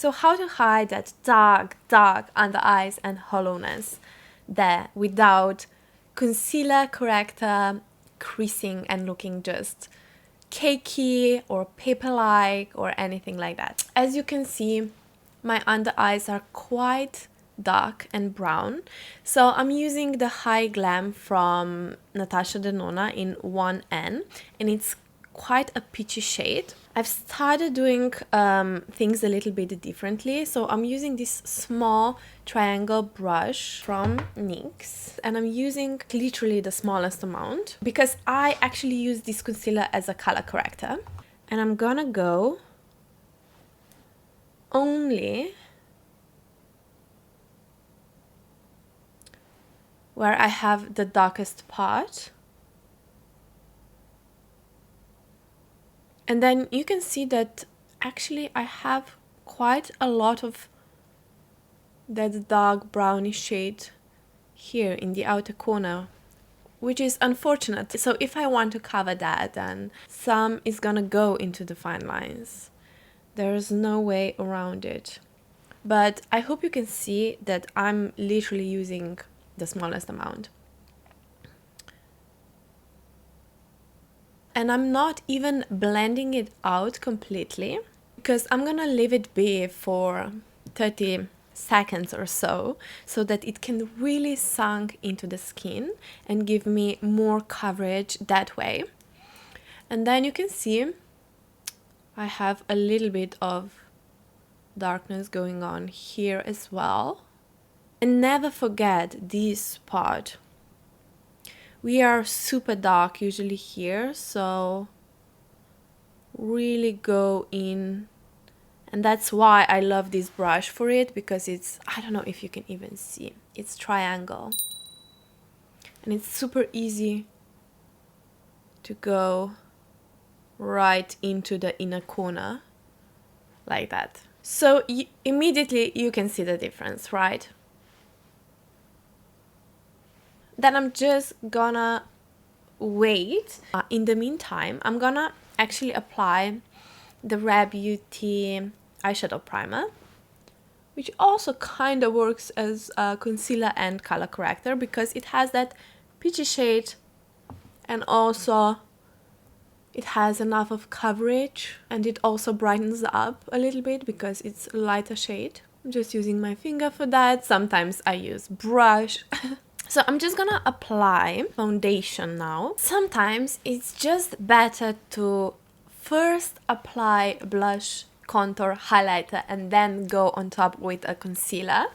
So how to hide that dark under eyes and hollowness there without concealer, corrector, creasing and looking just cakey or paper-like or anything like that. As you can see, my under eyes are quite dark and brown, so I'm using the High Glam from Natasha Denona in 1N, and it's quite a peachy shade. I've started doing things a little bit differently, so I'm using this small triangle brush from NYX, and I'm using literally the smallest amount because I actually use this concealer as a color corrector, and I'm gonna go only where I have the darkest part. And then you can see that actually I have quite a lot of that dark brownish shade here in the outer corner, which is unfortunate. So if I want to cover that, then some is gonna go into the fine lines. There's no way around it. But I hope you can see that I'm literally using the smallest amount. And I'm not even blending it out completely because I'm gonna leave it be for 30 seconds or so that it can really sink into the skin and give me more coverage that way. And then you can see I have a little bit of darkness going on here as well. And never forget this part. We are super dark usually here, so really go in. And that's why I love this brush for it, because it's, I don't know if you can even see, it's triangle. And it's super easy to go right into the inner corner like that. So immediately you can see the difference, right? Then I'm just gonna wait. In the meantime, I'm gonna actually apply the Rare Beauty eyeshadow primer, which also kind of works as a concealer and color corrector because it has that peachy shade and also it has enough of coverage, and it also brightens up a little bit because it's a lighter shade. I'm just using my finger for that. Sometimes I use brush. So I'm just gonna apply foundation now. Sometimes it's just better to first apply blush, contour, highlighter, and then go on top with a concealer.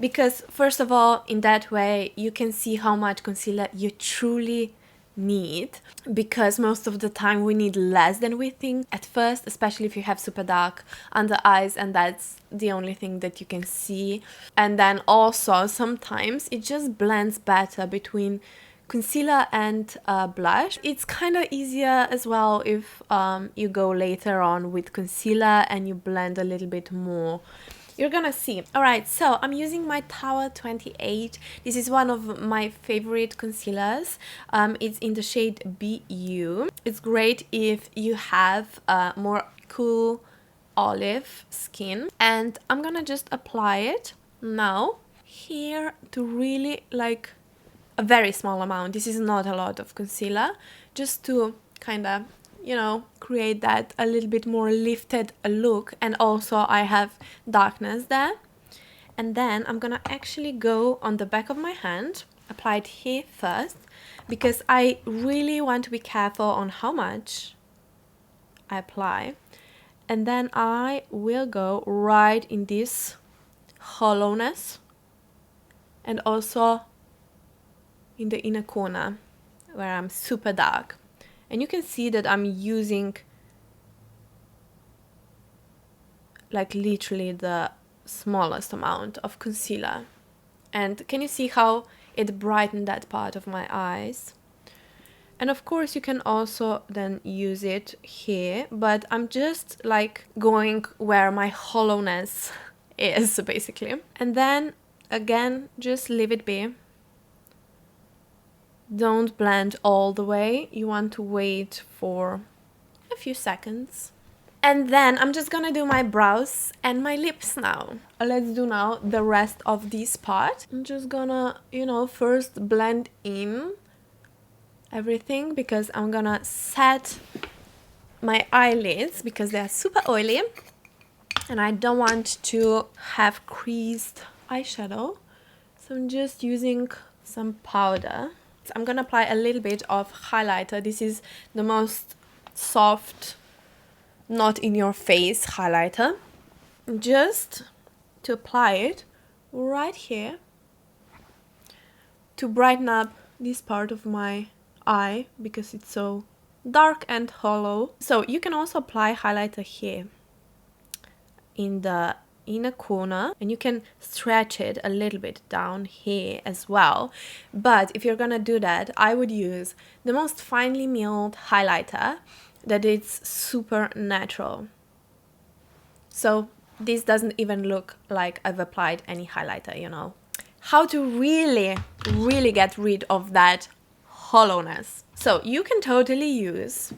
Because first of all, in that way, you can see how much concealer you truly need, because most of the time we need less than we think at first, especially if you have super dark under eyes and that's the only thing that you can see. And then also sometimes it just blends better between concealer and blush. It's kind of easier as well if you go later on with concealer and you blend a little bit more. You're gonna see. Alright, so I'm using my Tower 28. This is one of my favorite concealers. It's in the shade BU. It's great if you have more cool olive skin. And I'm gonna just apply it now here to really like a very small amount. This is not a lot of concealer, just to kind of, you know, create that a little bit more lifted look. And also I have darkness there. And then I'm gonna actually go on the back of my hand, apply it here first, because I really want to be careful on how much I apply. And then I will go right in this hollowness and also in the inner corner where I'm super dark. And you can see that I'm using like literally the smallest amount of concealer. And can you see how it brightened that part of my eyes? And of course you can also then use it here, but I'm just like going where my hollowness is basically. And then again, just leave it be. Don't blend all the way. You want to wait for a few seconds. And then I'm just gonna do my brows and my lips now. Let's do now the rest of this part. I'm just gonna, you know, first blend in everything because I'm gonna set my eyelids because they are super oily and I don't want to have creased eyeshadow. So I'm just using some powder. So I'm gonna apply a little bit of highlighter. This is the most soft, not in your face highlighter. Just to apply it right here to brighten up this part of my eye because it's so dark and hollow. So you can also apply highlighter here in the inner corner and you can stretch it a little bit down here as well. But if you're gonna do that, I would use the most finely milled highlighter that is super natural. So this doesn't even look like I've applied any highlighter, you know. How to really get rid of that hollowness. So you can totally use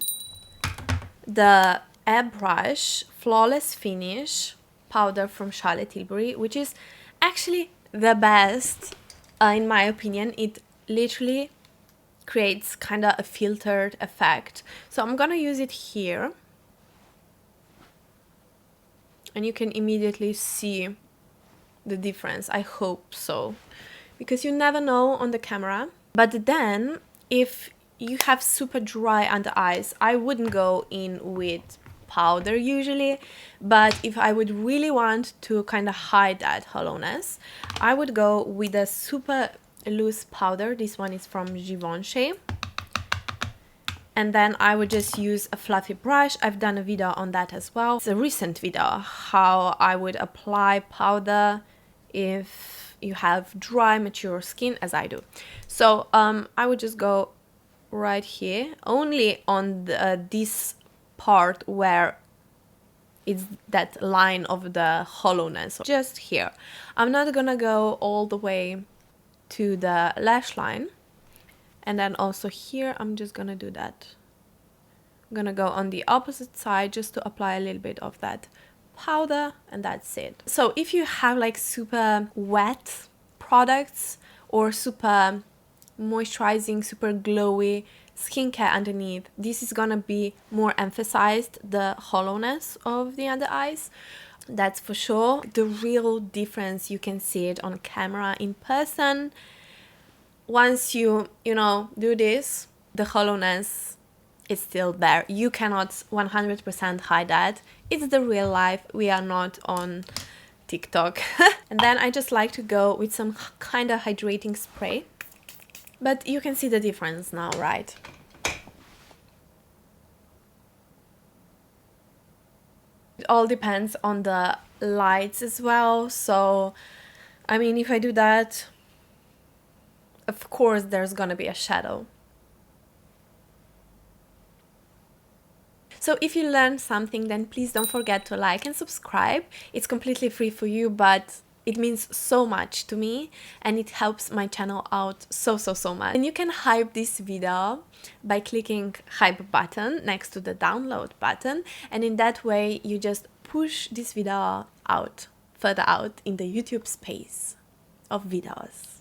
the airbrush Flawless Finish powder from Charlotte Tilbury, which is actually the best in my opinion. It literally creates kind of a filtered effect. So I'm gonna use it here and you can immediately see the difference. I hope so, because you never know on the camera. But then if you have super dry under eyes, I wouldn't go in with powder usually, but if I would really want to kind of hide that hollowness, I would go with a super loose powder. This one is from Givenchy. And then I would just use a fluffy brush. I've done a video on that as well. It's a recent video, how I would apply powder if you have dry, mature skin, as I do. So I would just go right here, only on this part where it's that line of the hollowness, just here. I'm not gonna go all the way to the lash line. And then also here, I'm just gonna do that. I'm gonna go on the opposite side just to apply a little bit of that powder, and that's it. So if you have like super wet products or super moisturizing, super glowy skincare underneath, this is gonna be more emphasized, the hollowness of the under eyes. That's for sure. The real difference, you can see it on camera, in person. Once you know, do this, the hollowness is still there. You cannot 100% hide that. It's the real life. We are not on TikTok. And then I just like to go with some kind of hydrating spray. But you can see the difference now, right? It all depends on the lights as well. So, I mean, if I do that, of course, there's gonna be a shadow. So if you learned something, then please don't forget to like and subscribe. It's completely free for you, but it means so much to me and it helps my channel out so much. And you can hype this video by clicking hype button next to the download button, and in that way you just push this video out, further out in the YouTube space of videos.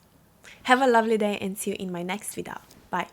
Have a lovely day and see you in my next video. Bye.